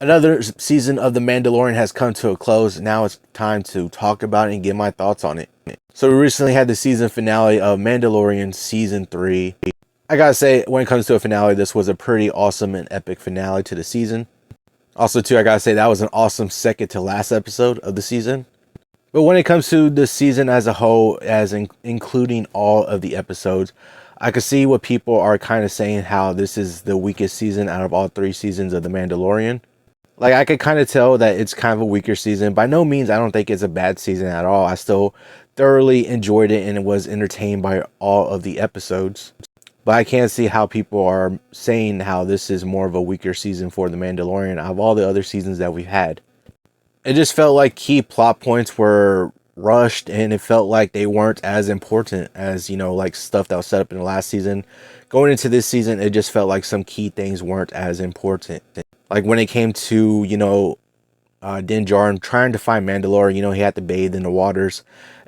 Another season of The Mandalorian has come to a close. Now it's time to talk about it and get my thoughts on it. So we recently had the season finale of Mandalorian Season 3. I gotta say, when it comes to a finale, this was a pretty awesome and epic finale to the season. Also, too, I gotta say, that was an awesome second to last episode of the season. But when it comes to the season as a whole, including all of the episodes, I could see what people are kind of saying, how this is the weakest season out of all 3 seasons of The Mandalorian. Like, I could kind of tell that it's kind of a weaker season. By no means, I don't think it's a bad season at all. I still thoroughly enjoyed it and was entertained by all of the episodes. But I can't see how people are saying how this is more of a weaker season for The Mandalorian out of all the other seasons that we've had. It just felt like key plot points were rushed, and it felt like they weren't as important as, like stuff that was set up in the last season. Going into this season, it just felt like some key things weren't as important. Like when it came to, Din Djarin trying to find Mandalore, he had to bathe in the waters.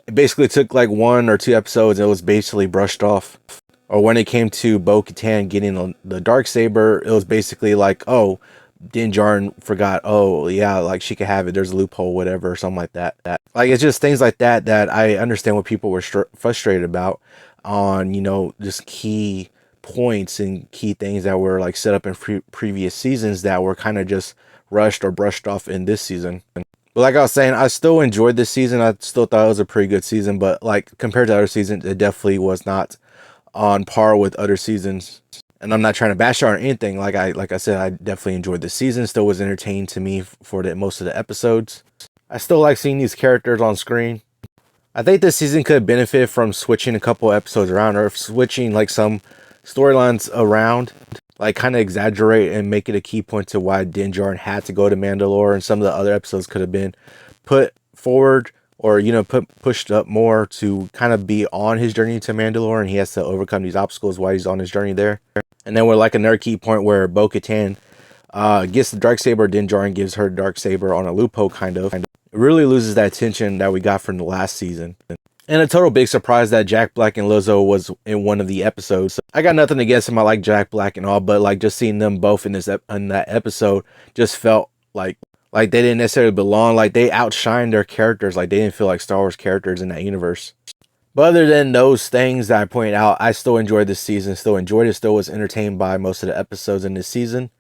It basically took like 1 or 2 episodes and it was basically brushed off. Or when it came to Bo-Katan getting the Darksaber, it was basically like, oh, Din Djarin forgot, oh yeah, like she could have it, there's a loophole, whatever, or something like that. Like, it's just things like that that I understand what people were frustrated about on, just key points and key things that were like set up in previous seasons that were kind of just rushed or brushed off in this season. But like I was saying, I still enjoyed this season. I still thought it was a pretty good season, but like compared to other seasons, it definitely was not on par with other seasons. And I'm not trying to bash it or anything. Like I said, I definitely enjoyed the season. Still was entertained to me for most of the episodes. I still like seeing these characters on screen. I think this season could benefit from switching a couple episodes around, or switching like some storylines around, like kind of exaggerate and make it a key point to why Din Djarin had to go to Mandalore, and some of the other episodes could have been put forward or pushed up more to kind of be on his journey to Mandalore, and he has to overcome these obstacles while he's on his journey there. And then we're like another key point where Bo-Katan gets the Darksaber, Din Djarin gives her Darksaber on a loophole, kind of. It really loses that tension that we got from the last season. And a total big surprise that Jack Black and Lizzo was in one of the episodes. I got nothing against him. I like Jack Black and all, but like just seeing them both in that episode just felt like they didn't necessarily belong. Like they outshined their characters. Like they didn't feel like Star Wars characters in that universe. But other than those things that I pointed out, I still enjoyed this season. Still enjoyed it. Still was entertained by most of the episodes in this season.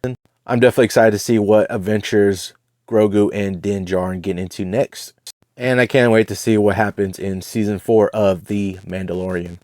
I'm definitely excited to see what adventures Grogu and Din Djarin get into next. And I can't wait to see what happens in Season 4 of The Mandalorian.